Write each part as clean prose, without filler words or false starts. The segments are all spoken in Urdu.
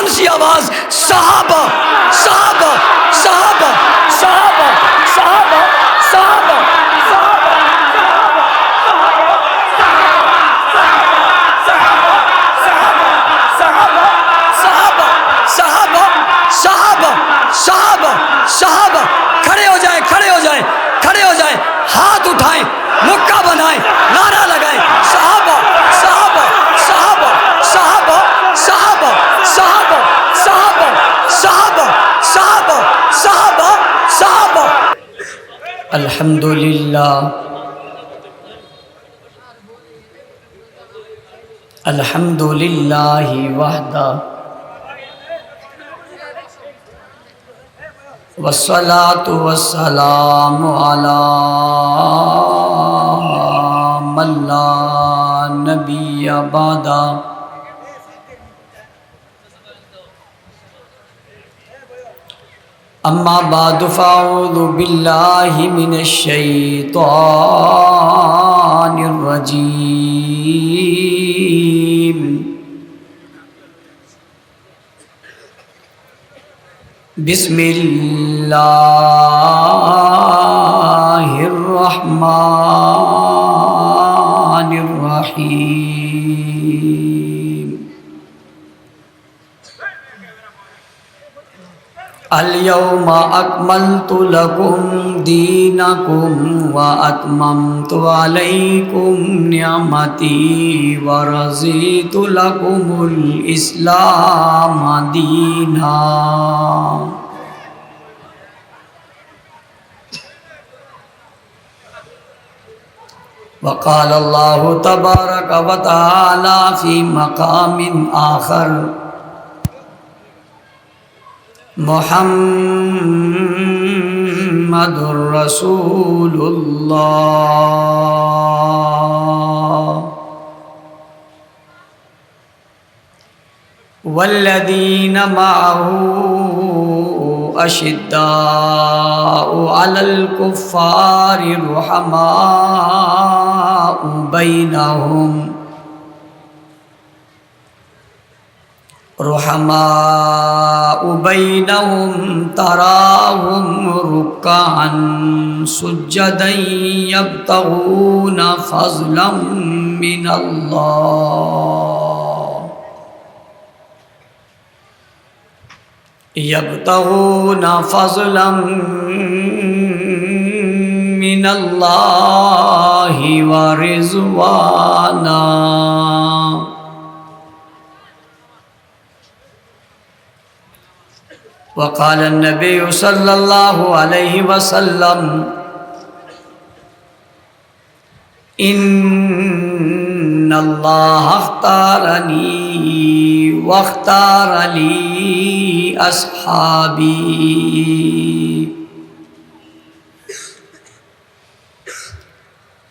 بلند سی آواز صحابہ صحابہ صحابہ صحابہ صحابہ صحابہ صحابہ صحابہ کھڑے ہو جائیں کھڑے ہو جائیں کھڑے ہو جائیں ہاتھ اٹھائیں مکہ بنائیں نعرہ لگائیں صحابہ صحابہ صحابہ صحابہ صحابہ صحابہ صحابہ صحابہ صحابہ صحابہ صحابہ الحمدللہ الحمدللہ وحدہ والصلاة والسلام على من لا نبي بعده اما بعد فاعوذ بالله من الشيطان الرجيم بسم اللہ الرحمن الرحیم اليوم اکملت لکم دینکم واتممت علیکم نعمتی ورضیت لکم الاسلام دینا وقال اللہ تبارک وتعالی فی مقام آخر محمد رسول اللہ والذین معه اشداء علی الکفار رحماء بینہم تراهم رکعا سجدا یبتغون فضلا من اللہ یبتغون فضلا من اللہ ورضوانا وقال النبی صلی اللہ علیہ وسلم ان اللہ اختارنی واختار لی اصحابی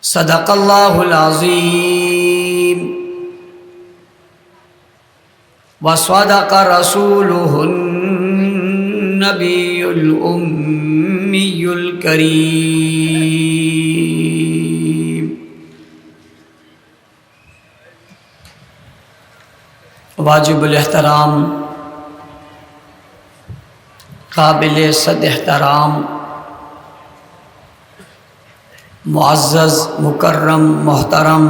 صدق اللہ العظیم وصدق رسولہ النبی الامی الکریم واجب الاحترام قابل صد احترام معزز مکرم محترم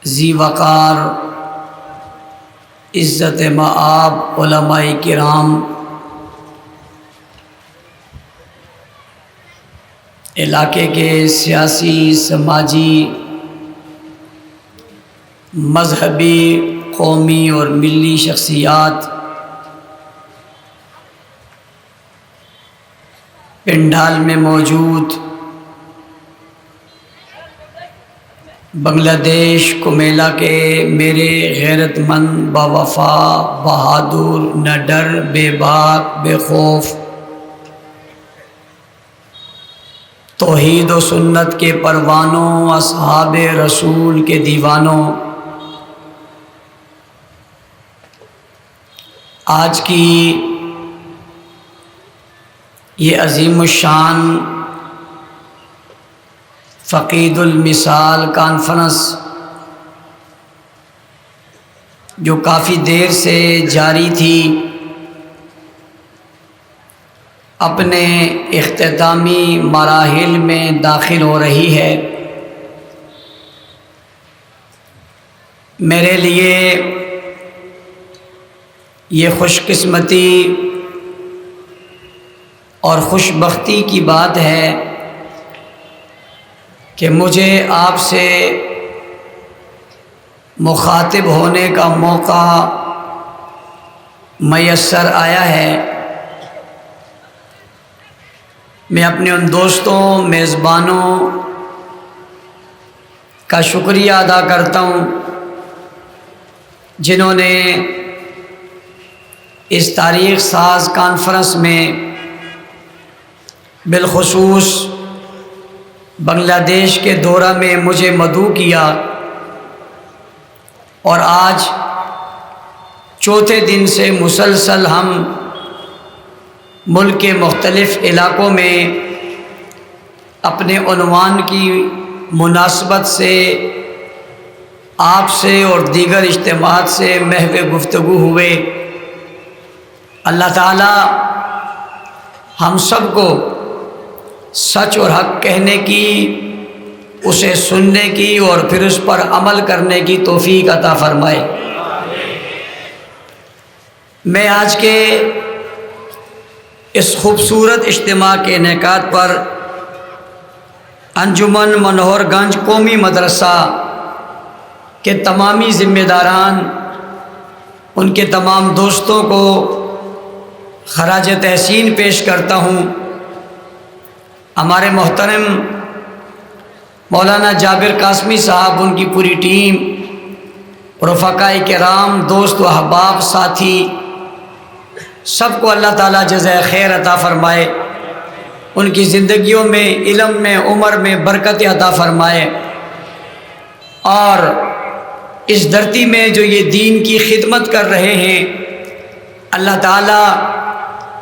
ذی وقار عزت مآب علماء کرام، علاقے کے سیاسی، سماجی، مذہبی، قومی اور ملی شخصیات، پنڈال میں موجود بنگلہ دیش کمیلا کے میرے غیرت مند، باوفا، بہادر، نہ ڈر، بے باک، بے خوف، توحید و سنت کے پروانوں، اصحاب رسول کے دیوانوں، آج کی یہ عظیم الشان فقید المثال کانفرنس جو کافی دیر سے جاری تھی، اپنے اختتامی مراحل میں داخل ہو رہی ہے۔ میرے لیے یہ خوش قسمتی اور خوش بختی کی بات ہے کہ مجھے آپ سے مخاطب ہونے کا موقع میسر آیا ہے۔ میں اپنے ان دوستوں، میزبانوں کا شکریہ ادا کرتا ہوں جنہوں نے اس تاریخ ساز کانفرنس میں بالخصوص بنگلہ دیش کے دورہ میں مجھے مدعو کیا، اور آج چوتھے دن سے مسلسل ہم ملک کے مختلف علاقوں میں اپنے عنوان کی مناسبت سے آپ سے اور دیگر اجتماعات سے محو گفتگو ہوئے۔ اللہ تعالی ہم سب کو سچ اور حق کہنے کی، اسے سننے کی اور پھر اس پر عمل کرنے کی توفیق عطا فرمائے۔ میں آج کے اس خوبصورت اجتماع کے انعقاد پر انجمن منوہر گنج قومی مدرسہ کے تمامی ذمہ داران، ان کے تمام دوستوں کو خراج تحسین پیش کرتا ہوں۔ ہمارے محترم مولانا جابر قاسمی صاحب، ان کی پوری ٹیم، رفقائے کرام، دوست و احباب، ساتھی، سب کو اللہ تعالیٰ جزائے خیر عطا فرمائے، ان کی زندگیوں میں، علم میں، عمر میں برکت عطا فرمائے، اور اس دھرتی میں جو یہ دین کی خدمت کر رہے ہیں، اللہ تعالیٰ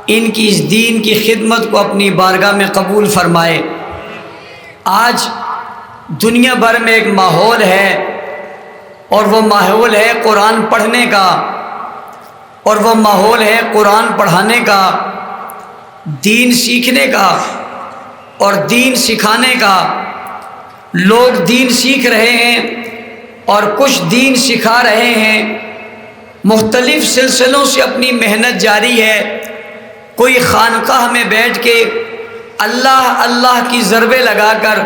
ان کی اس دین کی خدمت کو اپنی بارگاہ میں قبول فرمائے۔ آج دنیا بھر میں ایک ماحول ہے، اور وہ ماحول ہے قرآن پڑھنے کا، اور وہ ماحول ہے قرآن پڑھانے کا، دین سیکھنے کا اور دین سکھانے کا۔ لوگ دین سیکھ رہے ہیں اور کچھ دین سکھا رہے ہیں، مختلف سلسلوں سے اپنی محنت جاری ہے۔ کوئی خانقاہ میں بیٹھ کے اللہ اللہ کی ضربیں لگا کر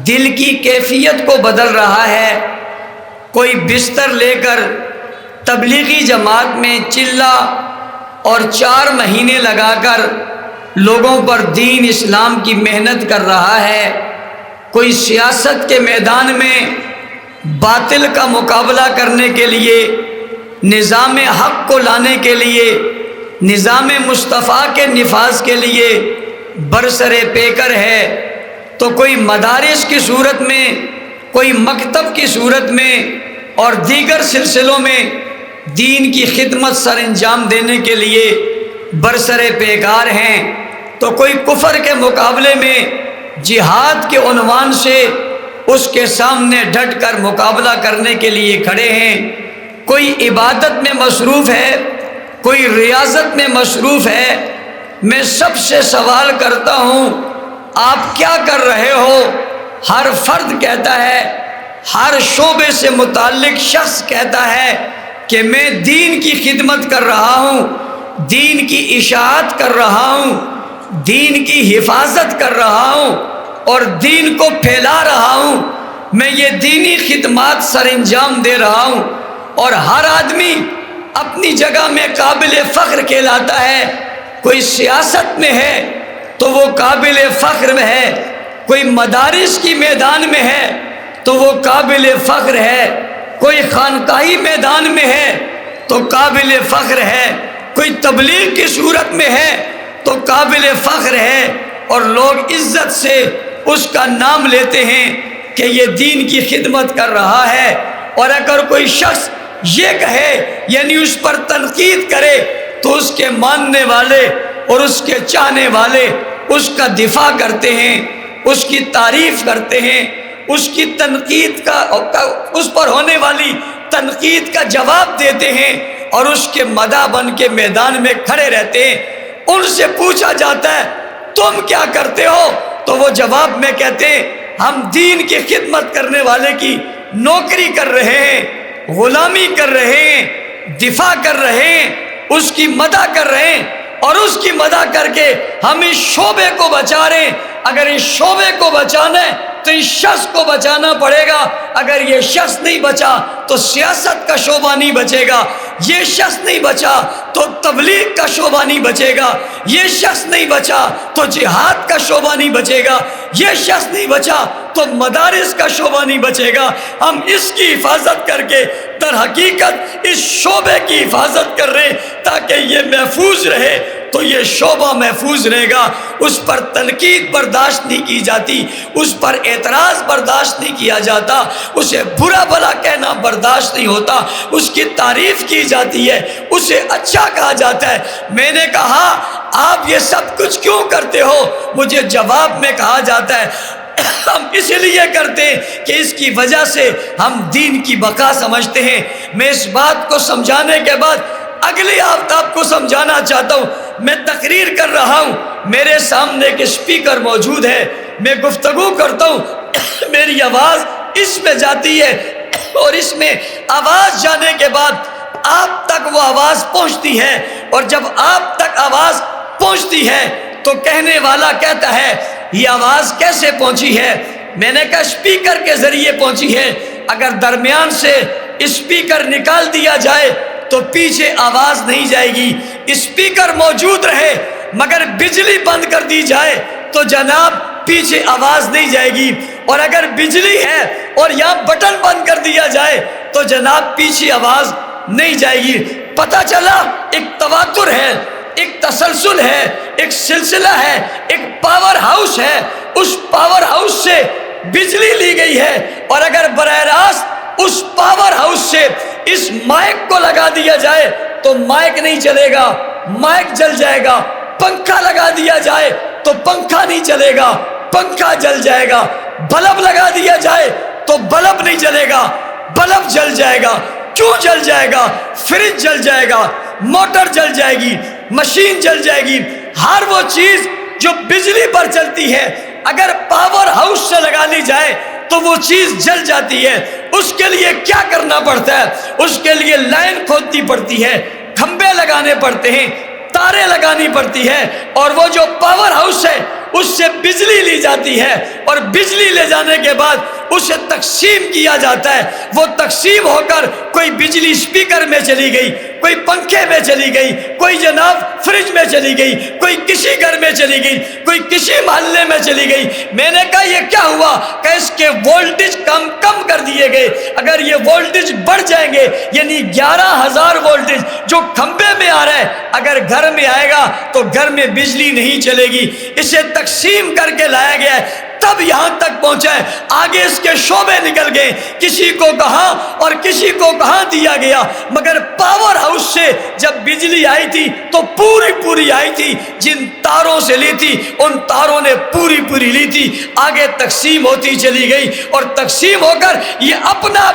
دل کی کیفیت کو بدل رہا ہے، کوئی بستر لے کر تبلیغی جماعت میں چلہ اور 4 مہینے لگا کر لوگوں پر دین اسلام کی محنت کر رہا ہے، کوئی سیاست کے میدان میں باطل کا مقابلہ کرنے کے لیے، نظام حق کو لانے کے لیے، نظام مصطفیٰ کے نفاذ کے لیے برسر پیکر ہے، تو کوئی مدارس کی صورت میں، کوئی مکتب کی صورت میں اور دیگر سلسلوں میں دین کی خدمت سر انجام دینے کے لیے برسر پیکار ہیں، تو کوئی کفر کے مقابلے میں جہاد کے عنوان سے اس کے سامنے ڈٹ کر مقابلہ کرنے کے لیے کھڑے ہیں، کوئی عبادت میں مصروف ہے، کوئی ریاضت میں مصروف ہے۔ میں سب سے سوال کرتا ہوں، آپ کیا کر رہے ہو؟ ہر فرد کہتا ہے، ہر شعبے سے متعلق شخص کہتا ہے کہ میں دین کی خدمت کر رہا ہوں، دین کی اشاعت کر رہا ہوں، دین کی حفاظت کر رہا ہوں اور دین کو پھیلا رہا ہوں، میں یہ دینی خدمات سر انجام دے رہا ہوں۔ اور ہر آدمی اپنی جگہ میں قابل فخر کہلاتا ہے، کوئی سیاست میں ہے تو وہ قابل فخر میں ہے، کوئی مدارس کی میدان میں ہے تو وہ قابل فخر ہے، کوئی خانقاہی میدان میں ہے تو قابل فخر ہے، کوئی تبلیغ کی صورت میں ہے تو قابل فخر ہے، اور لوگ عزت سے اس کا نام لیتے ہیں کہ یہ دین کی خدمت کر رہا ہے۔ اور اگر کوئی شخص یہ کہے، یعنی اس پر تنقید کرے، تو اس کے ماننے والے اور اس کے چاہنے والے اس کا دفاع کرتے ہیں، اس کی تعریف کرتے ہیں، اس کی تنقید کا اس پر ہونے والی تنقید کا جواب دیتے ہیں اور اس کے مداح بن کے میدان میں کھڑے رہتے ہیں۔ ان سے پوچھا جاتا ہے تم کیا کرتے ہو؟ تو وہ جواب میں کہتے ہیں ہم دین کی خدمت کرنے والے کی نوکری کر رہے ہیں، غلامی کر رہے ہیں، دفاع کر رہے ہیں، اس کی مدح کر رہے ہیں، اور اس کی مدح کر کے ہم اس شعبے کو بچا رہے ہیں۔ اگر اس شعبے کو بچانا ہے تو اس شخص کو بچانا پڑے گا، اگر یہ شخص نہیں بچا تو سیاست کا شعبہ نہیں بچے گا، یہ شخص نہیں بچا تو تبلیغ کا شعبہ نہیں بچے گا، یہ شخص نہیں بچا تو جہاد کا شعبہ نہیں بچے گا، یہ شخص نہیں بچا تو مدارس کا شعبہ نہیں بچے گا۔ ہم اس کی حفاظت کر کے در حقیقت اس شعبے کی حفاظت کر رہے ہیں تاکہ یہ محفوظ رہے، تو یہ شعبہ محفوظ رہے گا، اس پر تنقید برداشت نہیں کی جاتی، اس پر اعتراض برداشت نہیں کیا جاتا، اسے برا بھلا کہنا برداشت نہیں ہوتا، اس کی تعریف کی جاتی ہے، اسے اچھا کہا جاتا ہے۔ میں نے کہا آپ یہ سب کچھ کیوں کرتے ہو؟ مجھے جواب میں کہا جاتا ہے ہم اس لیے کرتے ہیں کہ اس کی وجہ سے ہم دین کی بقا سمجھتے ہیں۔ میں اس بات کو سمجھانے کے بعد اگلی آفتاب کو سمجھانا چاہتا ہوں۔ میں تقریر کر رہا ہوں، میرے سامنے ایک اسپیکر موجود ہے، میں گفتگو کرتا ہوں، میری آواز اس میں جاتی ہے، اور اس میں آواز جانے کے بعد آپ تک وہ آواز پہنچتی ہے، اور جب آپ تک آواز پہنچتی ہے تو کہنے والا کہتا ہے یہ آواز کیسے پہنچی ہے؟ میں نے کہا اسپیکر کے ذریعے پہنچی ہے۔ اگر درمیان سے اسپیکر نکال دیا جائے تو پیچھے آواز نہیں جائے گی، اسپیکر موجود رہے مگر بجلی بند کر دی جائے تو جناب پیچھے آواز نہیں جائے گی، اور اگر بجلی ہے اور یہاں بٹن بند کر دیا جائے تو جناب پیچھے آواز نہیں جائے گی۔ پتہ چلا ایک تواتر ہے، ایک تسلسل ہے، ایک سلسلہ ہے، ایک پاور ہاؤس ہے، اس پاور ہاؤس سے بجلی لی گئی ہے، اور اگر براہ راست اس پاور ہاؤس سے اس مائک کو لگا دیا جائے تو مائک نہیں چلے گا، مائک جل جائے گا، پنکھا لگا دیا جائے تو پنکھا نہیں چلے گا، پنکھا جل جائے گا، بلب لگا دیا جائے تو بلب نہیں جلے گا، بلب جل جائے گا۔ کیوں جل جائے گا؟ فریج جل جائے گا، موٹر جل جائے گی، مشین جل جائے گی، ہر وہ چیز جو بجلی پر چلتی ہے اگر پاور ہاؤس سے لگا لی جائے تو وہ چیز جل جاتی ہے۔ اس کے لیے کیا کرنا پڑتا ہے؟ اس کے لیے لائن کھودنی پڑتی ہے، کھمبے لگانے پڑتے ہیں، تاریں لگانی پڑتی ہے، اور وہ جو پاور ہاؤس ہے اس سے بجلی لی جاتی ہے، اور بجلی لے جانے کے بعد اسے تقسیم کیا جاتا ہے۔ وہ تقسیم ہو کر کوئی بجلی اسپیکر میں چلی گئی، کوئی پنکھے میں چلی گئی، کوئی جناب فریج میں چلی گئی، کوئی کسی گھر میں چلی گئی، کوئی کسی محلے میں چلی گئی۔ میں نے کہا یہ کیا ہوا؟ کہ اس کے وولٹیج کم کر دیے گئے۔ اگر یہ وولٹیج بڑھ جائیں گے یعنی 11,000 وولٹیج جو کھمبے میں آ رہا ہے اگر گھر میں آئے گا تو گھر میں بجلی نہیں چلے گی۔ اسے تقسیم کر کے لایا گیا ہے، تب یہاں تک پہنچا ہے۔ آگے اس کے شعبے نکل گئے، کسی کو کہاں اور کسی کو کہاں دیا گیا، مگر پاور ہاؤس سے جب بجلی آئی تھی تو پوری آئی تھی، جن تاروں سے لی تھی ان تاروں نے پوری لی تھی۔ آگے تقسیم ہوتی چلی گئی، اور تقسیم ہو کر یہ اپنا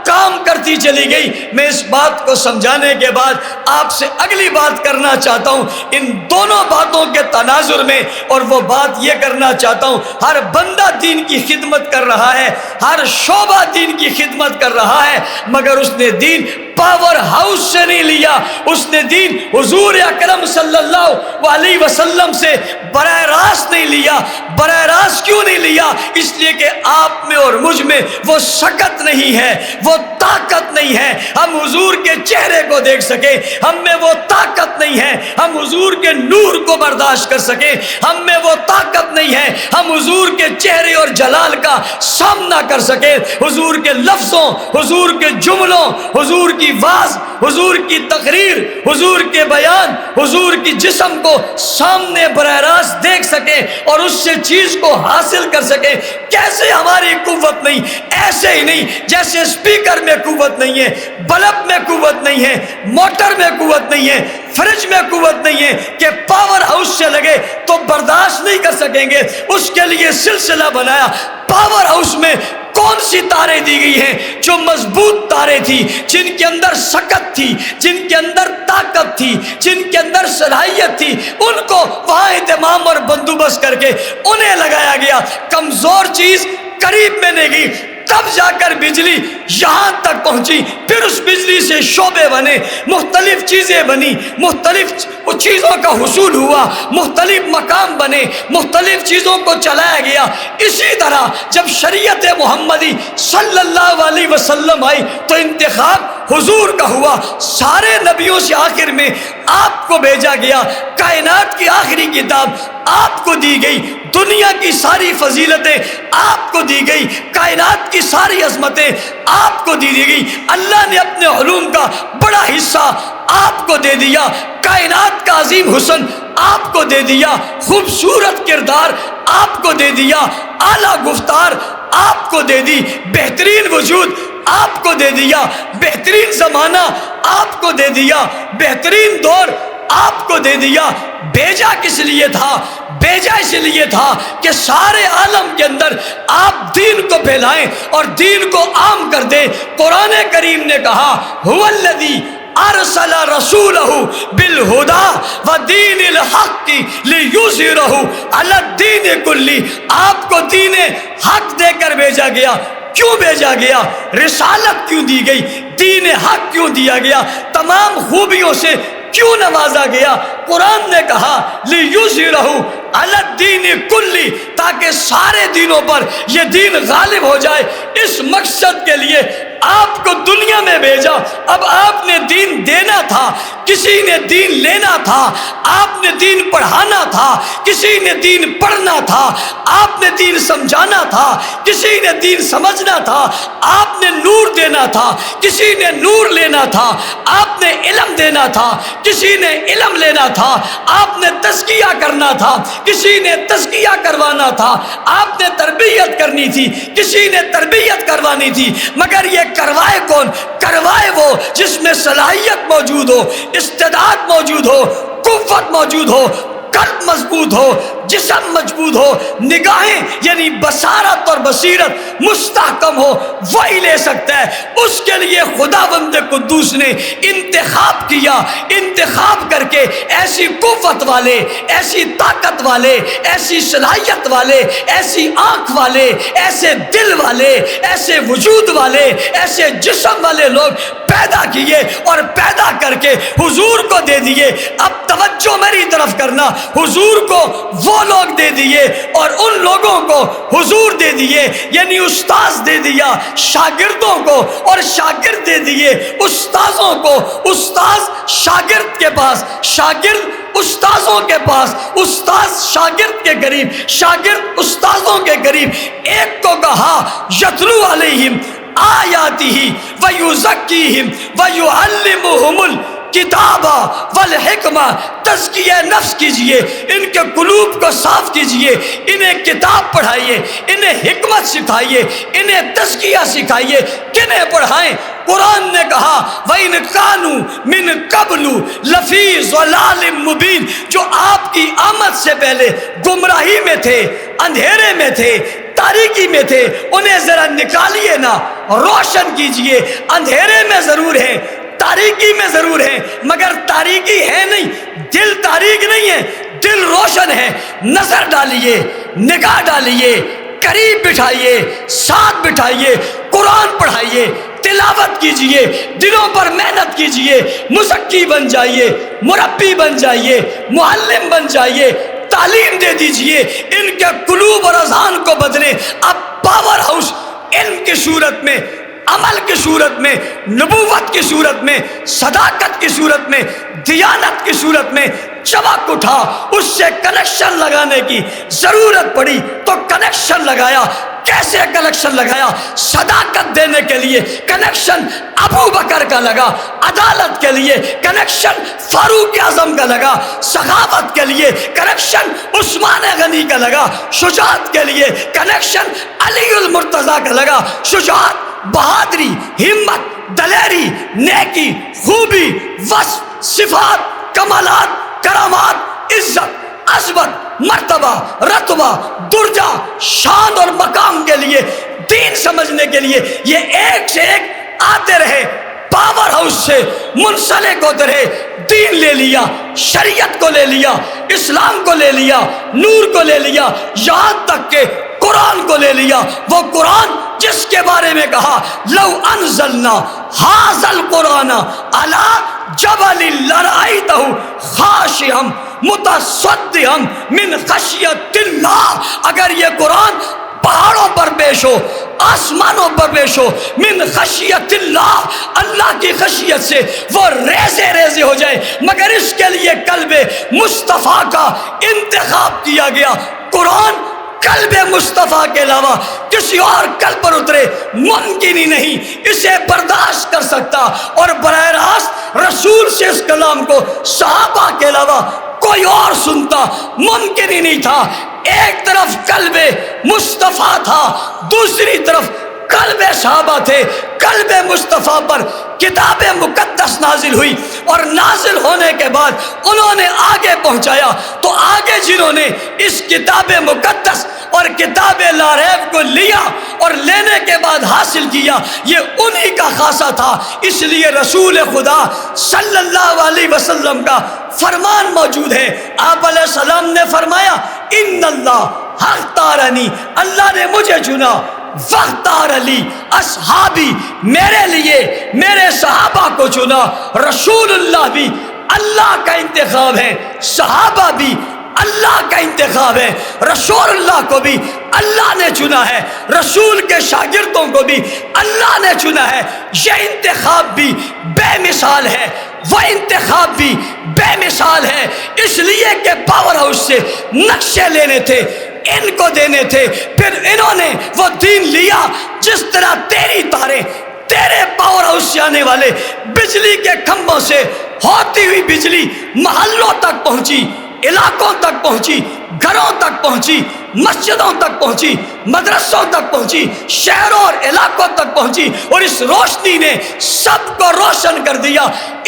کام کرتی چلی گئی۔ میں اس بات کو سمجھانے کے بعد آپ سے اگلی بات کرنا چاہتا ہوں ان دونوں باتوں کے تناظر میں، اور وہ بات یہ کرنا چاہتا ہوں ہر بندہ دین کی خدمت کر رہا ہے، ہر شعبہ دین کی خدمت کر رہا ہے، مگر اس نے دین پاور ہاؤس سے نہیں لیا، اس نے دین حضور اکرم صلی اللہ علیہ وسلم سے براہ راست نہیں لیا۔ براہ راست کیوں نہیں لیا؟ اس لیے کہ آپ میں اور مجھ میں وہ سکت نہیں ہے، وہ طاقت نہیں ہے ہم حضور کے چہرے کو دیکھ سکے، ہم میں وہ طاقت نہیں ہے ہم حضور کے نور کو برداشت کر سکے، ہم میں وہ طاقت نہیں ہے ہم حضور کے چہرے اور جلال کا سامنا کر سکے، حضور کے لفظوں، حضور کے جملوں، حضور کی واز، حضور کی تقریر، حضور کے بیان، حضور کی جسم کو سامنے براہ راست دیکھ سکے اور اس سے چیز کو حاصل کر سکے۔ کیسے ہماری قوت نہیں؟ ایسے ہی نہیں جیسے اسپیکر میں قوت نہیں ہے، بلب میں قوت نہیں ہے، موٹر میں قوت نہیں ہے، فریج میں قوت نہیں ہے کہ پاور ہاؤس سے لگے تو برداشت نہیں کر سکیں گے، اس کے لیے سلسلہ بنایا۔ پاور ہاؤس میں کون سی تاریں دی گئی ہیں؟ جو مضبوط تاریں تھی، جن کے اندر سکت تھی، جن کے اندر طاقت تھی، جن کے اندر صلاحیت تھی، ان کو وہاں اہتمام اور بندوبست کر کے انہیں لگایا گیا۔ کمزور چیز قریب میں نہیں گئی، تب جا کر بجلی یہاں تک پہنچی، پھر اس بجلی سے شعبے بنے، مختلف چیزیں بنی، مختلف چیزوں کا حصول ہوا، مختلف مقام بنے، مختلف چیزوں کو چلایا گیا۔ اسی طرح جب شریعت محمدی صلی اللہ علیہ وسلم آئی تو انتخاب حضور کا ہوا، سارے نبیوں سے آخر میں آپ کو بھیجا گیا، کائنات کی آخری کتاب آپ کو دی گئی، دنیا کی ساری فضیلتیں آپ کو دی گئی، کائنات کی ساری عظمتیں آپ کو دی گئی، اللہ نے اپنے علوم کا بڑا حصہ آپ کو دے دیا، کائنات کا عظیم حسن آپ کو دے دیا، خوبصورت کردار آپ کو دے دیا، اعلیٰ گفتار آپ کو دے دی، بہترین وجود آپ کو دے دیا، بہترین زمانہ آپ کو دے دیا، بہترین دور آپ کو دے دیا۔ بھیجا کس لیے تھا؟ بھیجا اس لیے تھا کہ سارے عالم کے اندر آپ دین کو پھیلائیں اور دین کو عام کر دیں۔ قرآن کریم نے کہا هو الذی ارسل رسولہ بالہدی ودین الحق لیظہرہ علی الدین کلہ، آپ کو دین حق دے کر بھیجا گیا۔ کیوں بھیجا گیا؟ رسالت کیوں دی گئی؟ دین حق کیوں دیا گیا؟ تمام خوبیوں سے کیوں نوازا گیا؟ قرآن نے کہا لیظہرہ علی الدین کلہ، تاکہ سارے دینوں پر یہ دین غالب ہو جائے۔ اس مقصد کے لیے آپ کو دنیا میں بھیجا۔ اب آپ نے دین دینا تھا، کسی نے دین لینا تھا، آپ نے دین پڑھانا تھا، کسی نے دین پڑھنا تھا، آپ نے دین سمجھانا تھا، کسی نے دین سمجھنا تھا، آپ نے نور دینا تھا، کسی نے نور لینا تھا، آپ نے علم دینا تھا، کسی نے علم لینا تھا، آپ نے تزکیہ کرنا تھا، کسی نے تزکیہ کروانا تھا، آپ نے تربیت کرنی تھی، کسی نے تربیت کروانی تھی۔ مگر یہ کروائے کون؟ کروائے وہ جس میں صلاحیت موجود ہو، استعداد موجود ہو، قوت موجود ہو، قلب مضبوط ہو، جسم مضبوط ہو، نگاہیں یعنی بصارت اور بصیرت مستحکم ہو، وہی لے سکتا ہے۔ اس کے لیے خداوند قدوس نے انتخاب کیا، انتخاب کر کے ایسی قوت والے، ایسی طاقت والے، ایسی صلاحیت والے، ایسی آنکھ والے، ایسے دل والے، ایسے وجود والے، ایسے جسم والے لوگ پیدا کیے اور پیدا کر کے حضور کو دے دیے۔ اب توجہ میری طرف کرنا، حضور کو وہ لوگ دے دیے اور ان لوگوں کو حضور دے دیے، یعنی استاذ دے دیا شاگردوں کو، اور شاگرد دے دیے استاذوں کو، استاذ شاگرد کے پاس، شاگرد استاذوں کے پاس، استاذ شاگرد کے قریب، شاگرد استاذوں کے قریب۔ ایک کو کہا یتلو علیہم آیاتہ ویزکیہم ویعلمہم الکتاب والحکمہ، تزکیہ نفس کیجئے، ان کے قلوب کو صاف کیجئے، انہیں کتاب پڑھائیے، انہیں حکمت سکھائیے، انہیں تزکیہ سکھائیے۔ کنہیں پڑھائیں؟ قرآن نے کہا وَإِنْ كَانُوا مِنْ قَبْلُ لَفِي ضَلَالٍ مُبِينٍ، جو آپ کی آمد سے پہلے گمراہی میں تھے، اندھیرے میں تھے، تاریکی میں تھے، انہیں ذرا نکالیے نا، روشن کیجئے۔ اندھیرے میں ضرور ہیں، تاریکی میں ضرور ہیں، مگر تاریکی ہے نہیں، دل تاریک نہیں ہے، دل روشن ہے۔ نظر ڈالیے، نگاہ ڈالیے، قریب بٹھائیے، ساتھ بٹھائیے، قرآن پڑھائیے، تلاوت کیجئے، دلوں پر محنت کیجئے، مزکی بن جائیے، مربی بن جائیے، معلم بن جائیے، تعلیم دے دیجئے، ان کے قلوب اور اذہان کو بدلیں۔ اب پاور ہاؤس علم کی صورت میں، عمل کی صورت میں، نبوت کی صورت میں، صداقت کی صورت میں، دیانت کی صورت میں چمک اٹھا۔ اس سے کنیکشن لگانے کی ضرورت پڑی تو کنیکشن لگایا۔ کیسے کنیکشن لگایا؟ صداقت دینے کے لیے کنیکشن ابو بکر کا لگا، عدالت کے لیے کنیکشن فاروق اعظم کا لگا، سخاوت کے لیے کنیکشن عثمان غنی کا لگا، شجاعت کے لیے کنیکشن علی المرتضیٰ کا لگا۔ شجاعت، بہادری، ہمت، دلیری، نیکی، خوبی، وصف، صفات، کمالات، کرامات، عزت، عظمت، مرتبہ، رتبہ، درجہ، شان اور مقام کے لیے، دین سمجھنے کے لیے یہ ایک سے ایک آتے رہے، پاور ہاؤس سے منسلک ہوتے رہے، دین لے لیا، شریعت کو لے لیا، اسلام کو لے لیا، نور کو لے لیا، یہاں تک کہ قرآن کو لے لیا۔ وہ قرآن جس کے بارے میں کہا لو انزلنا ھذا القرآن علی جبل لرأیتہ خاشعا متصدعا من خشیۃ اللہ، اگر یہ قرآن پہاڑوں پر پیش ہو، آسمانوں پر پیش ہو، من خشیت اللہ، اللہ کی خشیت سے وہ ریزے ریزے ہو جائے، مگر اس کے لیے قلب مصطفیٰ کا انتخاب کیا گیا۔ قرآن قلب مصطفیٰ کے علاوہ کسی اور قلب پر اترے ممکن ہی نہیں، اسے برداشت کر سکتا، اور براہ راست رسول سے اس کلام کو صحابہ کے علاوہ کوئی اور سنتا ممکن ہی نہیں تھا۔ ایک طرف قلب مصطفیٰ تھا، دوسری طرف قلب صحابہ تھے۔ قلب مصطفیٰ پر کتاب مقدس نازل ہوئی، اور نازل ہونے کے بعد انہوں نے آگے پہنچایا، تو آگے جنہوں نے اس کتاب مقدس اور کتاب لا ریب کو لیا اور لینے کے بعد حاصل کیا، یہ انہی کا خاصہ تھا۔ اس لیے رسول خدا صلی اللہ علیہ وسلم کا فرمان موجود ہے، آپ علیہ السلام نے فرمایا ان اللہ اختارنی، اللہ نے مجھے چنا، واختار علی اصحابی، میرے لیے میرے صحابہ کو چنا۔ رسول اللہ بھی اللہ کا انتخاب ہے، صحابہ بھی اللہ کا انتخاب ہے، رسول اللہ کو بھی اللہ نے چنا ہے، رسول کے شاگردوں کو بھی اللہ نے چنا ہے۔ یہ انتخاب بھی بے مثال ہے، وہ انتخاب بھی بے مثال ہے، اس لیے کہ پاور ہاؤس سے نقشے لینے تھے، ان کو دینے تھے، پھر انہوں نے وہ دین لیا۔ جس طرح تیری تاریں تیرے پاور ہاؤس سے آنے والے بجلی کے کھمبوں سے ہوتی ہوئی بجلی محلوں تک پہنچی، علاقوں تک پہنچی، گھروں تک پہنچی، مسجدوں تک پہنچی، مدرسوں تک پہنچی، شہروں اور علاقوں تک پہنچی، اور اس روشنی نے سب کو روشن کر دیا۔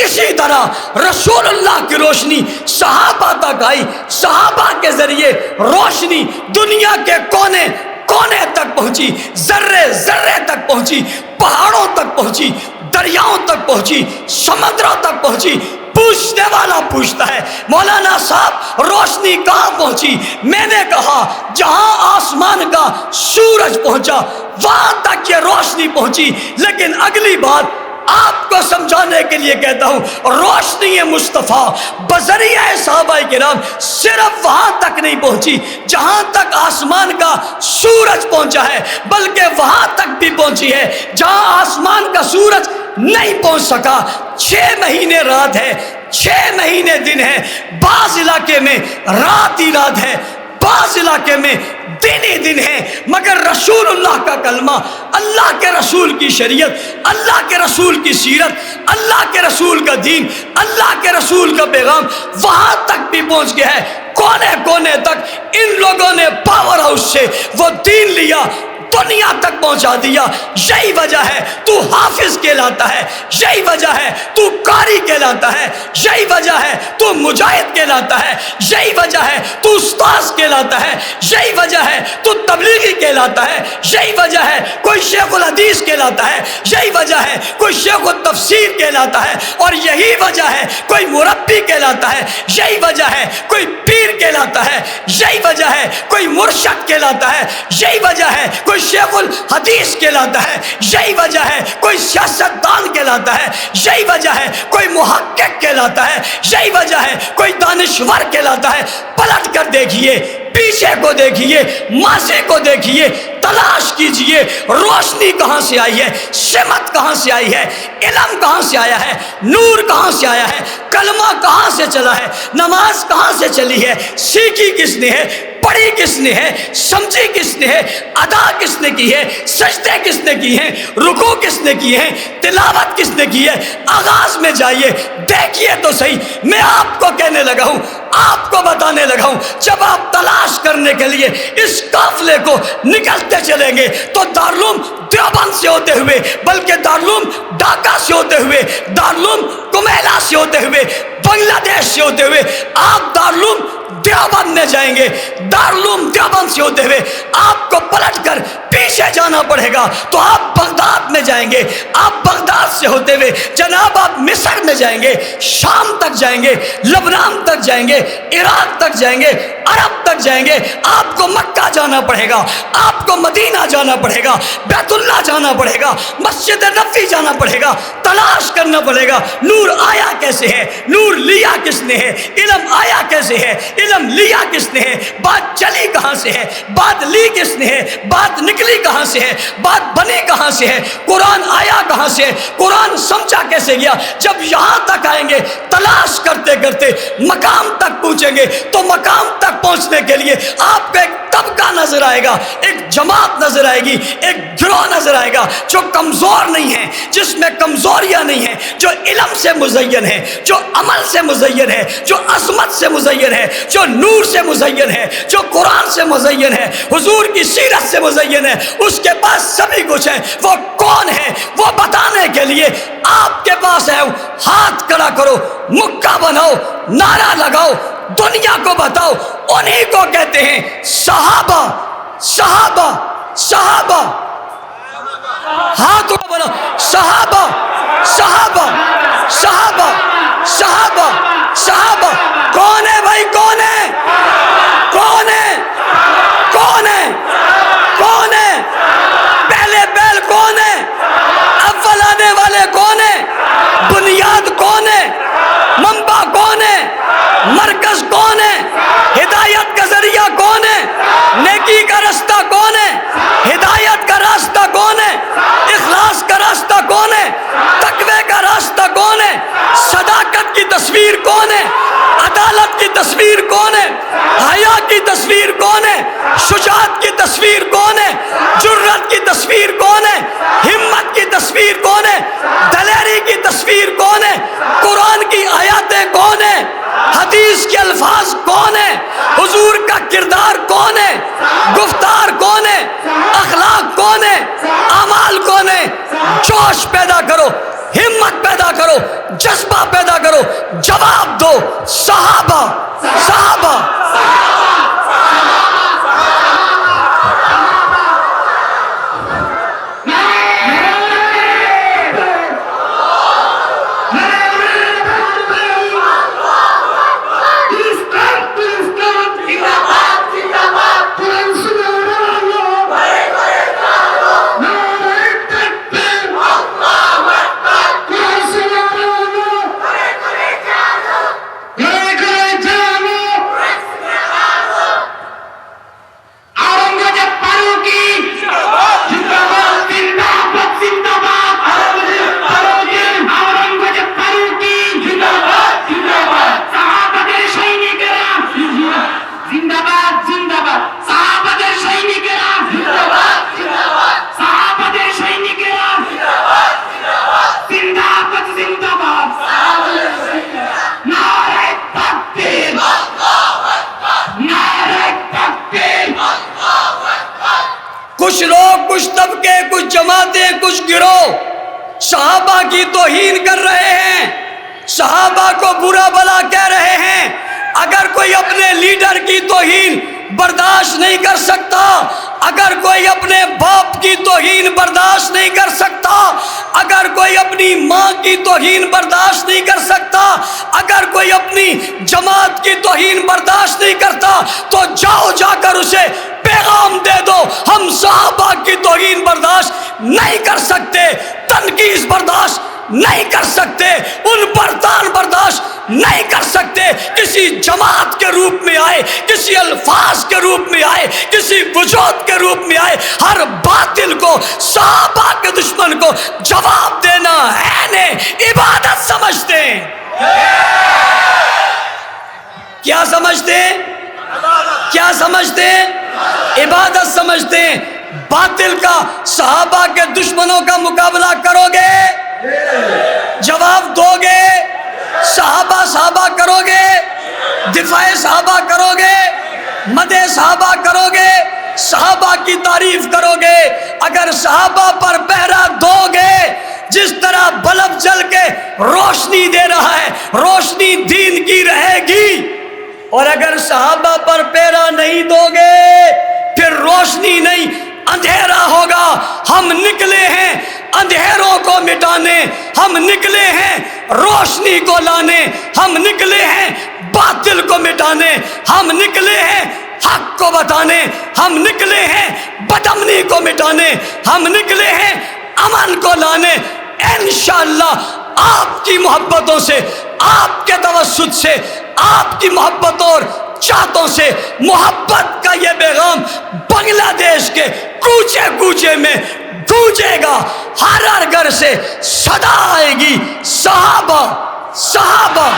اسی طرح رسول اللہ کی روشنی صحابہ تک آئی، صحابہ کے ذریعے روشنی دنیا کے کونے کونے تک پہنچی، ذرے ذرے تک پہنچی، پہاڑوں تک پہنچی، دریاؤں تک پہنچی، سمندروں تک پہنچی۔ پوچھنے والا پوچھتا ہے مولانا صاحب روشنی کہاں پہنچی؟ میں نے کہا جہاں آسمان کا سورج پہنچا وہاں تک یہ روشنی پہنچی، لیکن اگلی بات آپ کو سمجھانے کے لیے کہتا ہوں، روشنی مصطفیٰ بذریعہ صحابہ کرام صرف وہاں تک نہیں پہنچی جہاں تک آسمان کا سورج پہنچا ہے، بلکہ وہاں تک بھی پہنچی ہے جہاں آسمان کا سورج نہیں پہنچ سکا۔ 6 مہینے رات ہے، 6 مہینے دن ہے، بعض علاقے میں رات ہی رات ہے، بعض علاقے میں دن ہی دن ہے، مگر رسول اللہ کا کلمہ، اللہ کے رسول کی شریعت، اللہ کے رسول کی سیرت، اللہ کے رسول کا دین، اللہ کے رسول کا پیغام وہاں تک بھی پہنچ گیا ہے، کونے کونے تک۔ ان لوگوں نے پاور ہاؤس سے وہ دین لیا، دنیا تک پہنچا دیا۔ یہی وجہ ہے تو حافظ کہلاتا ہے، یہی وجہ ہے تو قاری کہلاتا ہے، یہی وجہ ہے تو مجاہد کہلاتا ہے، یہی وجہ ہے تو استاذ کہلاتا ہے، یہی وجہ ہے تو تبلیغی کہلاتا ہے، یہی وجہ ہے کوئی شیخ الحدیث کہلاتا ہے، یہی وجہ ہے کوئی شیخ التفسیر کہلاتا ہے، اور یہی وجہ ہے کوئی مربی کہلاتا ہے، یہی وجہ ہے کوئی پیر کہلاتا ہے، یہی وجہ ہے کوئی مرشد کہلاتا ہے، یہی وجہ ہے کوئی شیخ الحدیث کہلاتا ہے، یہی وجہ ہے کوئی سیاستدان کہلاتا ہے، یہی وجہ ہے کوئی محقق کہلاتا ہے، یہی وجہ ہے کوئی دانشور کہلاتا ہے۔ پلٹ کر دیکھیے، پیچھے کو دیکھیے، ماضی کو دیکھیے، تلاش کیجئے روشنی کہاں سے آئی ہے، سمت کہاں سے آئی ہے، علم کہاں سے آیا ہے، نور کہاں سے آیا ہے، کلمہ کہاں سے چلا ہے، نماز کہاں سے چلی ہے، سیکھی کس نے ہے، پڑھی کس نے ہے، سمجھی کس نے ہے، ادا کس نے کی ہے، سجدے کس نے کی ہیں، رکوع کس نے کی ہیں، تلاوت کس نے کی ہے۔ آغاز میں جائیے دیکھیے تو صحیح، میں آپ کو کہنے لگا ہوں، آپ کو بتانے لگا ہوں، جب آپ تلاش کرنے کے لیے اس قافلے کو نکلتے چلیں گے تو دارالعلوم دیوبند سے ہوتے ہوئے، بلکہ دارالعلوم ڈھاکہ سے ہوتے ہوئے، دارالعلوم کمیلا سے ہوتے ہوئے، بنگلہ دیش سے ہوتے ہوئے آپ دارالعلوم دیوبند میں جائیں گے۔ دارالعلوم دیوبند سے ہوتے ہوئے آپ کو پلٹ کر پیچھے جانا پڑے گا تو آپ بغداد میں جائیں گے۔ آپ بغداد سے ہوتے ہوئے جناب آپ مصر میں جائیں گے، شام تک جائیں گے، لبنان تک جائیں گے، عراق تک جائیں گے، عرب تک جائیں گے۔ آپ کو مکہ جانا پڑے گا، آپ کو مدینہ جانا پڑے گا، بیت اللہ جانا پڑے گا، مسجد نبوی جانا پڑے گا، تلاش کرنا پڑے گا نور آیا کیسے ہے، نور لیا کس نے ہے، علم آیا کیسے ہے، علم لیا کس نے ہے، بات چلی کہاں سے ہے، بات لی کس نے ہے، بات نکلی کہاں سے ہے، بات بنی کہاں سے ہے، قرآن آیا کہاں سے ہے، قرآن سمجھا کیسے گیا۔ جب یہاں تک آئیں گے تلاش کرتے کرتے مقام تک پہنچیں گے تو مقام تک پہنچنے کے لیے آپ کو ایک طبقہ نظر آئے گا، ایک جماعت نظر آئے گی، ایک گروہ نظر آئے گا جو کمزور نہیں ہے، جس میں کمزوریاں نہیں ہیں، جو علم سے مزین ہے، جو عمل سے مزین ہے، جو عظمت سے مزین ہے، جو نور سے مزین ہے، جو قرآن سے مزین ہے، حضور کی سیرت سے مزین ہے، اس کے پاس سبھی کچھ ہے۔ وہ کون ہے وہ بتانے کے لیے آپ کے پاس ہے، ہاتھ کھڑا کرو، مکہ بناؤ، نعرہ لگاؤ، دنیا کو بتاؤ، انہی کو کہتے ہیں صحابہ۔ صحابہ صحابہ ہاتھ بناؤ، صحابہ صحابہ صحابہ صحابہ صحابہ۔ کون ہے بھائی، کون ہے، کون ہے، کون ہے، کون ہے، پہلے بیل کون ہے، اول آنے والے کون ہے، بنیاد کون ہے، منبع کون ہے، مرکز کون ہے، ہدایت کا ذریعہ کون ہے، نیکی کا راستہ کون ہے، ہدایت کا راستہ کون ہے، اخلاص کا راستہ کون ہے، تقوی کا راستہ کون ہے، صداقت کی تصویر کون ہے، عدالت کی تصویر کون ہے، حیا کی تصویر کون ہے، شجاعت کی تصویر کون ہے، جرأت کی تصویر کون ہے، ہمت کی تصویر کون ہے، دلیری کی تصویر کون ہے، قرآن کی آیاتیں کون ہیں، حدیث کے الفاظ کون ہیں، حضور کا کردار کون ہے، گفتار کون ہے، اخلاق کون ہے، اعمال کون ہے۔ جوش پیدا کرو، ہمت پیدا کرو، جذبہ پیدا کرو، جواب دو صحابہ صحابہ۔ کچھ لوگ، کچھ طبقے، کچھ جماعتیں، کچھ گروہ صحابہ کی توہین کر رہے ہیں، صحابہ کو برا بھلا کہہ رہے ہیں۔ اگر کوئی اپنے لیڈر کی توہین برداشت نہیں کر سکتا، اگر کوئی اپنے باپ کی توہین برداشت نہیں کر سکتا، اگر کوئی اپنی ماں کی توہین برداشت نہیں کر سکتا، اگر کوئی اپنی جماعت کی توہین برداشت نہیں کرتا، تو جاؤ جا کر اسے پیغام دے دو، ہم صحابہ کی توہین برداشت نہیں کر سکتے، تنقید برداشت نہیں کر سکتے، ان پر تان برداشت نہیں کر سکتے۔ کسی جماعت کے روپ میں آئے، کسی الفاظ کے روپ میں آئے، کسی وجود کے روپ میں آئے، ہر باطل کو، صحابہ کے دشمن کو جواب دینا ہے عبادت سمجھتے ہیں۔ کیا سمجھتے ہیں؟ کیا سمجھتے ہیں؟ عبادت سمجھتے ہیں۔ باطل کا، صحابہ کے دشمنوں کا مقابلہ کرو گے، جواب دو گے، صحابہ صحابہ کرو گے، دفاع صحابہ کرو گے، مدح صحابہ کرو گے، صحابہ کی تعریف کرو گے، اگر صحابہ پر پہرا دو گے، جس طرح بلب جل کے روشنی دے رہا ہے، روشنی دین کی رہے گی، اور اگر صحابہ پر پہرا نہیں دو گے پھر روشنی نہیں، اندھیرا ہوگا۔ ہم نکلے ہیں اندھیروں کو مٹانے، ہم نکلے ہیں روشنی کو لانے، ہم نکلے ہیں باطل کو مٹانے، ہم نکلے ہیں حق کو بتانے، ہم نکلے ہیں بدامنی کو مٹانے، ہم نکلے ہیں امن کو لانے۔ انشاءاللہ آپ کی محبتوں سے، آپ کے توسط سے، آپ کی محبتوں اور چاہتوں سے محبت کا یہ پیغام بنگلہ دیش کے کوچے کوچے میں گونجے گا، ہر ہر گھر سے صدا آئے گی، صحابہ صحابہ۔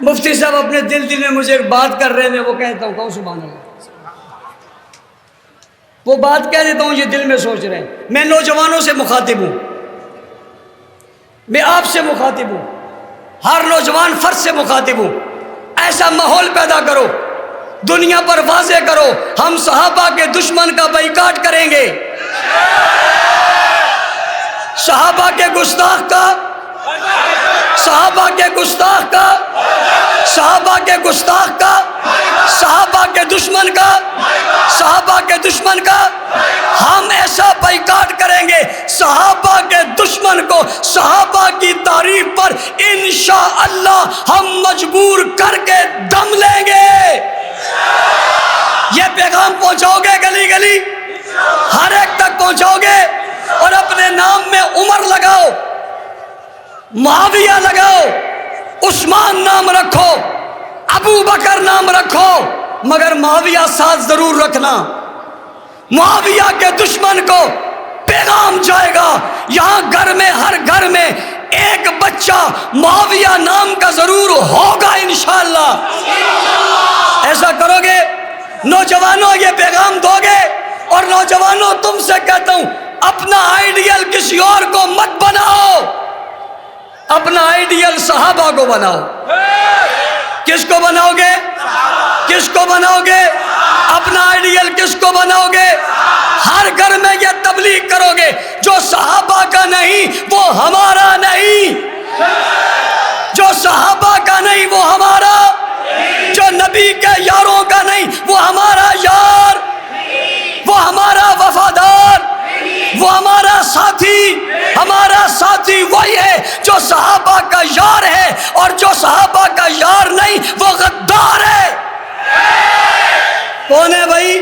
مفتی صاحب اپنے دل میں مجھے ایک بات کر رہے ہیں، میں وہ کہتا ہوں، کہوں سبحان اللہ، وہ بات کہہ دیتا ہوں یہ دل میں سوچ رہے ہیں۔ میں نوجوانوں سے مخاطب ہوں، میں آپ سے مخاطب ہوں، ہر نوجوان فرد سے مخاطب ہوں۔ ایسا ماحول پیدا کرو، دنیا پر واضح کرو، ہم صحابہ کے دشمن کا بائیکاٹ کریں گے، صحابہ کے گستاخ کا، صحابہ کے گستاخ کا، صحابہ کے گستاخ کا، صحابہ کے دشمن کا، صحابہ کے دشمن کا ہم ایسا بائیکاٹ کریں گے، صحابہ کے دشمن کو صحابہ کی تعریف پر انشاءاللہ ہم مجبور کر کے دم لیں گے۔ یہ پیغام پہنچاؤ گے گلی گلی، ہر ایک تک پہنچاؤ گے، اور اپنے نام میں عمر لگاؤ، معاویہ لگاؤ، عثمان نام رکھو، ابو بکر نام رکھو، مگر معاویہ ساتھ ضرور رکھنا۔ معاویہ کے دشمن کو پیغام جائے گا، یہاں گھر میں، ہر گھر میں ایک بچہ معاویہ نام کا ضرور ہوگا انشاءاللہ۔ ایسا کرو گے، نوجوانوں یہ پیغام دو گے، اور نوجوانوں تم سے کہتا ہوں اپنا آئیڈیل کسی اور کو مت بناؤ، اپنا آئیڈیل صحابہ کو بناؤ۔ کس کو بناؤ گے؟ کس کو بناؤ گے؟ اپنا آئیڈیل کس کو بناؤ گے؟ ہر گھر میں یہ تبلیغ کرو گے، جو صحابہ کا نہیں وہ ہمارا نہیں، جو صحابہ کا نہیں وہ ہمارا، جو نبی کے یاروں کا نہیں وہ ہمارا یار، وہ ہمارا وفادار، وہ ہمارا ساتھی۔ ہمارا ساتھی وہی ہے جو صحابہ کا یار ہے، اور جو صحابہ کا یار نہیں وہ غدار ہے۔ کون ہے بھائی؟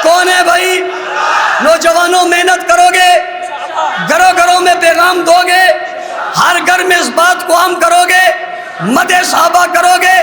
کون ہے بھائی؟ نوجوانوں محنت کرو گے، گھروں گھروں میں پیغام دو گے، ہر گھر میں اس بات کو عام کرو گے، مدح صحابہ کرو گے،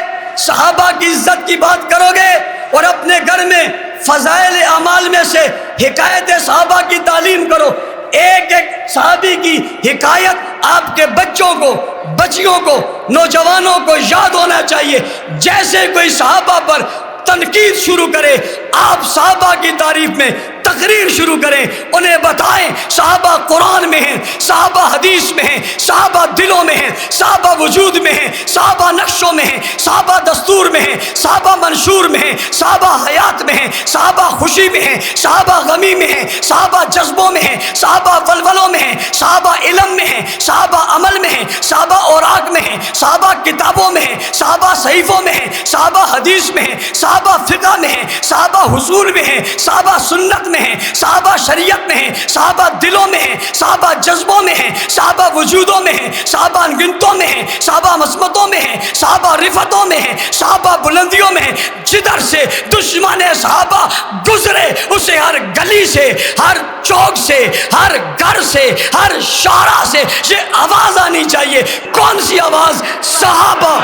صحابہ کی عزت کی بات کرو گے، اور اپنے گھر میں فضائل اعمال میں سے حکایت صحابہ کی تعلیم کرو۔ ایک ایک صحابی کی حکایت آپ کے بچوں کو، بچیوں کو، نوجوانوں کو یاد ہونا چاہیے۔ جیسے کوئی صحابہ پر تنقید شروع کرے، آپ صحابہ کی تعریف میں تقریر شروع کریں، انہیں بتائیں صحابہ قرآن میں ہیں، صحابہ حدیث میں ہیں، صحابہ دلوں میں ہیں، صحابہ وجود میں ہیں، صحابہ نقشوں میں ہیں، صحابہ دستور میں ہیں، صحابہ منشور میں ہیں، صحابہ حیات میں ہیں، صحابہ خوشی میں ہیں، صحابہ غمی میں ہیں، صحابہ جذبوں میں ہیں، صحابہ ولولوں میں ہیں، صحابہ علم میں ہیں، صحابہ عمل میں ہیں، صحابہ اوراق میں ہیں, صحابہ کتابوں میں ہیں, صحابہ صحیفوں میں ہیں, صحابہ حدیث میں ہیں, صحابہ فقہ میں ہیں, صحابہ حصول میں ہیں, صحابہ سنت میں ہیں, صحابہ شریعت میں ہیں, صحابہ دلوں میں ہیں, صحابہ جذبوں میں ہیں, صحابہ وجودوں میں ہیں, صحابہ انگنتوں میں ہیں, صحابہ مصمتوں میں ہیں, صحابہ رفتوں میں ہیں, صحابہ بلندیوں میں ہیں. جدھر سے دشمن صحابہ گزرے اسے ہر گلی سے, ہر چوک سے, ہر گھر سے, ہر شارع سے یہ آواز آنی چاہیے. کون سی آواز؟ صحابہ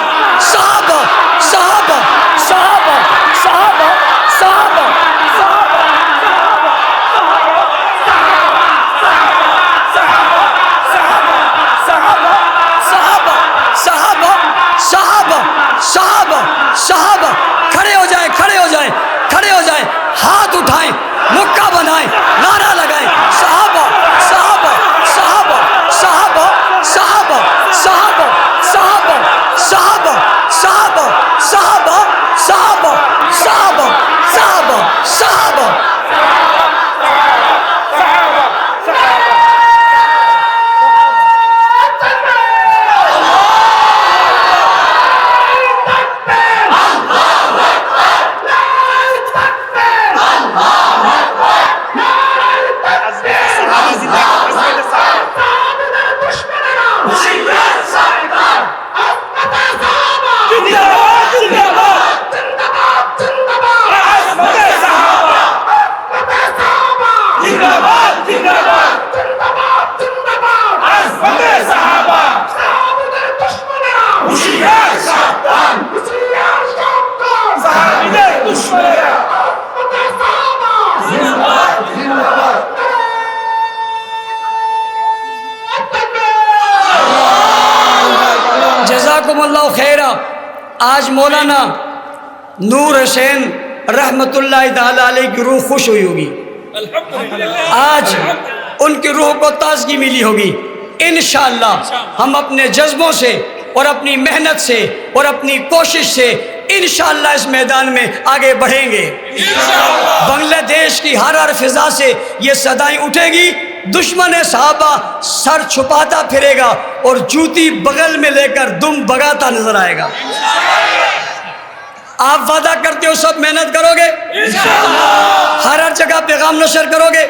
صحابہ صحابہ صحابہ صحابہ صحابہ صحابہ صحابہ صحابہ. کھڑے ہو جائیں, کھڑے ہو جائیں, کھڑے ہو جائیں, ہاتھ اٹھائیں, مکہ بنائیں, نعرہ لگائیں. صحابہ صحابہ صحابہ صحابہ صحابہ صحابہ صحابہ صحابہ صحابہ صحابہ صحابہ صحابہ صحابہ صحابہ. جزاکم اللہ خیرہ. آج مولانا نور حسین رحمت اللہ تعالی علیہ کی روح خوش ہوئی ہوگی. آج ان کی روح کو تازگی ملی ہوگی. انشاءاللہ ہم اپنے جذبوں سے اور اپنی محنت سے اور اپنی کوشش سے انشاءاللہ اس میدان میں آگے بڑھیں گے. بنگلہ دیش کی ہر ہر فضا سے یہ صدائیں اٹھے گی. دشمن صحابہ سر چھپاتا پھرے گا اور جوتی بغل میں لے کر دم بگاتا نظر آئے گا. آپ وعدہ کرتے ہو سب محنت کرو گے, ہر ہر جگہ پیغام نشر کرو گے.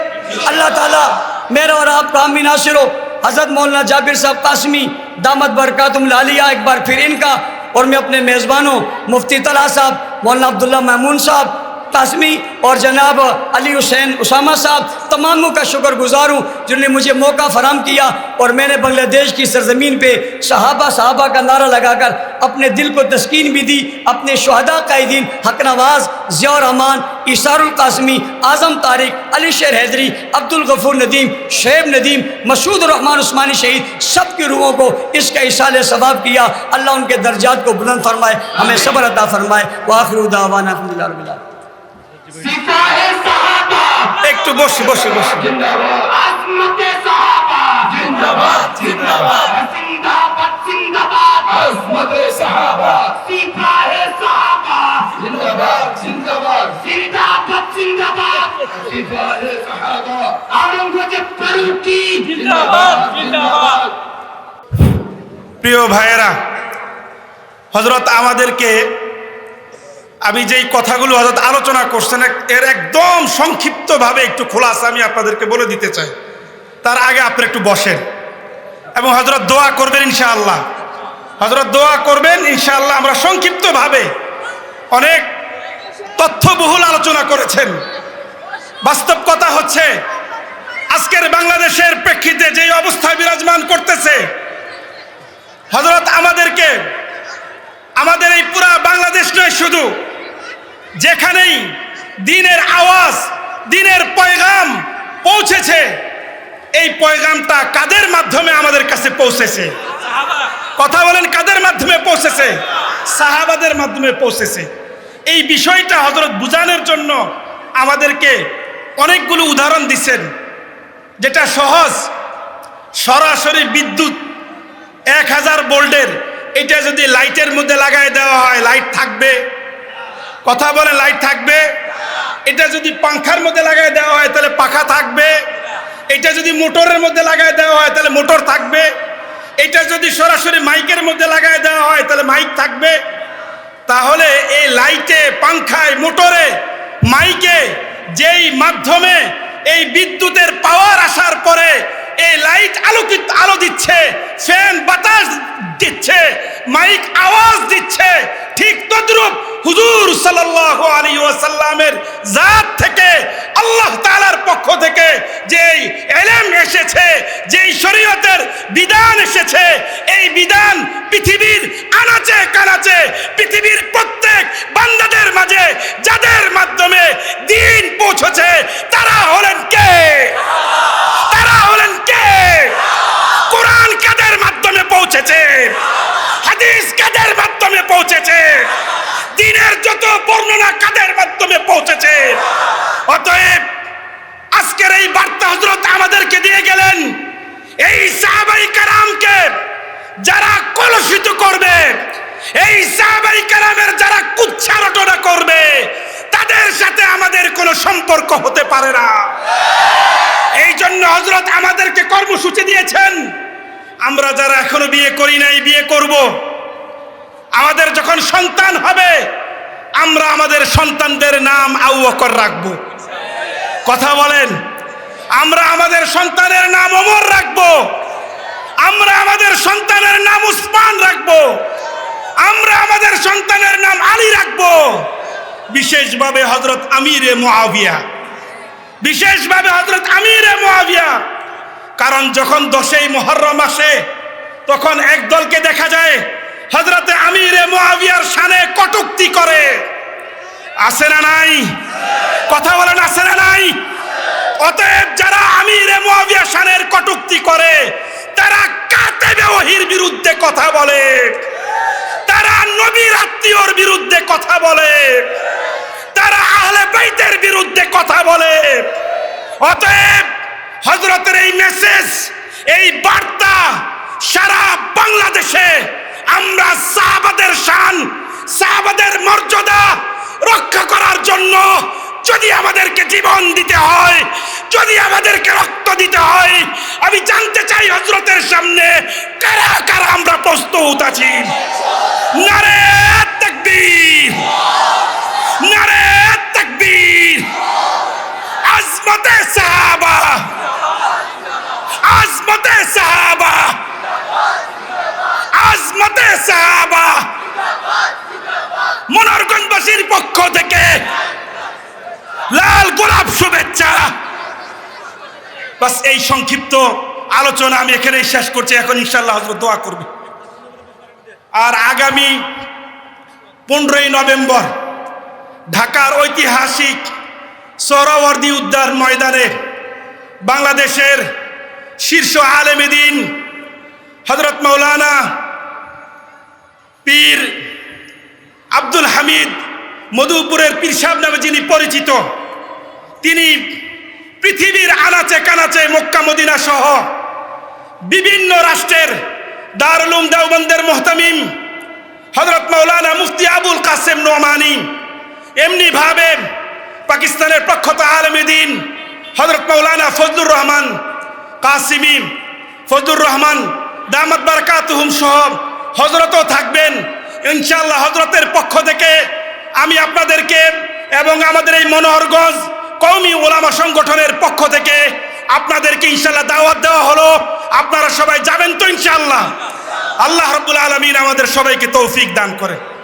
اللہ تعالیٰ میرا اور آپ کا حامی ناصر ہو. حضرت مولانا جابر صاحب قاسمی دامت برکاتہم العالیہ, ایک بار پھر ان کا اور میں اپنے میزبانوں مفتی طلحہ صاحب, مولانا عبداللہ محمود صاحب قاسمی اور جناب علی حسین اسامہ صاحب, تماموں کا شکر گزار ہوں جنہوں نے مجھے موقع فراہم کیا اور میں نے بنگلہ دیش کی سرزمین پہ صحابہ صحابہ کا نعرہ لگا کر اپنے دل کو تسکین بھی دی. اپنے شہداء قائدین حق نواز, ضیاء الرحمان, ایثار القاسمی, اعظم طارق, علی شیر حیدری, عبد الغفور ندیم, شعیب ندیم, مسعود الرحمان عثمانی شہید, سب کی روحوں کو اس کا ایصال ثواب کیا. اللہ ان کے درجات کو بلند فرمائے, ہمیں صبر عطا فرمائے. وآخر دعوانا الحمدللہ رب العالمین. একটু বসে বসে বসে প্রিয় ভাইয়েরা, হযরত আমাদেরকে আমি যেই কথাগুলো হযরত আলোচনা করছেন এর একদম সংক্ষিপ্তভাবে একটু খোলাসা আমি আপনাদেরকে বলে দিতে চাই. তার আগে আপনি একটু বসেন এবং হযরত দোয়া করবেন ইনশাআল্লাহ. হযরত দোয়া করবেন ইনশাআল্লাহ. আমরা সংক্ষিপ্তভাবে অনেক তথ্যবহুল আলোচনা করেছেন. বাস্তব কথা হচ্ছে আজকের বাংলাদেশের প্রেক্ষিতে যেই অবস্থা বিরাজমান করতেছে, হযরত আমাদেরকে আমাদের এই পুরা বাংলাদেশ নয়, শুধু যেখানেই দ্বীনের আওয়াজ, দ্বীনের পয়গাম পৌঁছেছে, এই পয়গামটা কাদের মাধ্যমে আমাদের কাছে পৌঁছেছে? কথা বলেন, কাদের মাধ্যমে পৌঁছেছে? সাহাবাদের মাধ্যমে পৌঁছেছে. এই বিষয়টা হযরত বুঝানোর জন্য আমাদেরকে অনেকগুলো উদাহরণ দিচ্ছেন, যেটা সহজ. সরাসরি বিদ্যুৎ 1000 ভোল্টের, এটা যদি লাইটের মধ্যে লাগাই দেওয়া হয় লাইট থাকবে? কথা বলে, লাইট থাকবে? এটা যদি পাংখার মধ্যে লাগাই দেওয়া হয় তাহলে পাখা থাকবে? এটা যদি মোটরের মধ্যে লাগাই দেওয়া হয় তাহলে মোটর থাকবে? এটা যদি সরাসরি মাইকের মধ্যে লাগায় দেওয়া হয় তাহলে মাইক থাকবে? তাহলে এই লাইটে, পাংখায়, মোটরে, মাইকে যেই মাধ্যমে এই বিদ্যুতের পাওয়ার আসার পরে এই লাইট আলো দিচ্ছে, ফ্যান বাতাস দিচ্ছে, মাইক আওয়াজ দিচ্ছে, ঠিক তদ্রূপ হুজুর সাল্লাল্লাহু আলাইহি ওয়াসাল্লামের জাত থেকে, আল্লাহ তাআলার পক্ষ থেকে যেই ইলম এসেছে, যেই শরীয়তের বিধান এসেছে, এই বিধান পৃথিবীর আনাচে কানাচে, পৃথিবীর প্রত্যেক বান্দাদের মাঝে যাদের মাধ্যমে দ্বীন পৌঁছেছে, তারা হলেন কে? তারা হলেন কে? কোরআন কাদের মাধ্যমে পৌঁছেছে? হাদিস কাদের মাধ্যমে পৌঁছেছে? দ্বীনের যত বর্ণনা কাদের মাধ্যমে পৌঁছেছে? অতএব আজকের এই বার্তা হযরত আমাদেরকে দিয়ে গেলেন, এই সাহাবায়ে কেরামকে যারা কলুষিত করবে, এই সাহাবায়ে কেরামের যারা কুচ্ছা রটনা করবে, তাদের সাথে আমাদের কোনো সম্পর্ক হতে পারে না। এই জন্য হযরত আমাদেরকে কর্মসূচি দিয়েছেন, আমরা যারা এখনো বিয়ে করি নাই বিয়ে করব। আমাদের যখন সন্তান হবে, আমরা আমাদের সন্তানদের নাম আবু বকর রাখবো। কথা বলেন, আমরা আমাদের সন্তানের নাম ওমর রাখবো, আমরা আমাদের সন্তানের নাম উসমান রাখবো, আমরা আমাদের সন্তানের নাম আলী রাখবো। বিশেষভাবে হযরত আমিরে মুআবিয়া, বিশেষভাবে হযরত আমিরে মুআবিয়া। কারণ যখন 10ই মুহররম আসে, তখন এক দলকে দেখা যায় হযরত আমিরে মুআবিয়ার শানে কটূক্তি করে। আছে না নাই? কথা বলেন, আছে না নাই? অতএব যারা আমিরে মুআবিয়া শানের কটূক্তি করে, তারা কাতেবে ওহীর বিরুদ্ধে কথা বলে, তারা নবীর আত্মীয়র বিরুদ্ধে কথা বলে, তারা আহলে বাইতের বিরুদ্ধে কথা বলে। অতএব হযরতের এই মেসেজ, এই বার্তা সারা বাংলাদেশে আমরা সাহাবাদের শান, সাহাবাদের মর্যাদা রক্ষা করার জন্য যদি আমাদেরকে জীবন দিতে হয়, যদি আমাদেরকে রক্ত দিতে হয়, আমি জানতে চাই হযরতের সামনে কারা কারা আমরা প্রস্তুত আছি। নারে তাকবীর, নারে তাকবীর। আজমতে সাহাবা, আজমতে সাহাবা, আজমতে সাহাবা। মনোরগঞ্জবাসীর পক্ষ থেকে লাল গোলাপ শুভেচ্ছা। বাস এই সংক্ষিপ্ত আলোচনা আমি এখানেই শেষ করছি। এখন ইনশাআল্লাহ হযরত দোয়া করবে। আর আগামী 15ই নভেম্বর ঢাকার ঐতিহাসিক সোহরাওয়ার্দী উদ্যান ময়দানে বাংলাদেশের শীর্ষ আলেমে দ্বীন হযরত মাওলানা পীর আব্দুল হামিদ মধুপুরের পীর সাহেব নামে যিনি পরিচিত, তিনি পৃথিবীর আনাচে কানাচে মক্কা মদিনা সহ বিভিন্ন রাষ্ট্রের দারুল উলুম দেওবন্দের মুহতামিম হযরত মাওলানা মুফতি আবুল কাসেম নোমানী, এমনি ভাবে পাকিস্তানের প্রখ্যাত আলেমে দ্বীন হযরত মাওলানা ফজলুর রহমান কাসিমি, ফজলুর রহমান দামাত বারাকাতুহুম সহ হযরতও থাকবেন ইনশাআল্লাহ। হযরতের পক্ষ থেকে আমি আপনাদেরকে এবং আমাদের এই মনোহরগঞ্জ কওমি উলামা সংগঠনের পক্ষ থেকে আপনাদেরকে ইনশাআল্লাহ দাওয়াত দেওয়া হলো। আপনারা সবাই যাবেন তো ইনশাআল্লাহ? আল্লাহ রাব্বুল আলামিন আমাদের সবাইকে তৌফিক দান করে।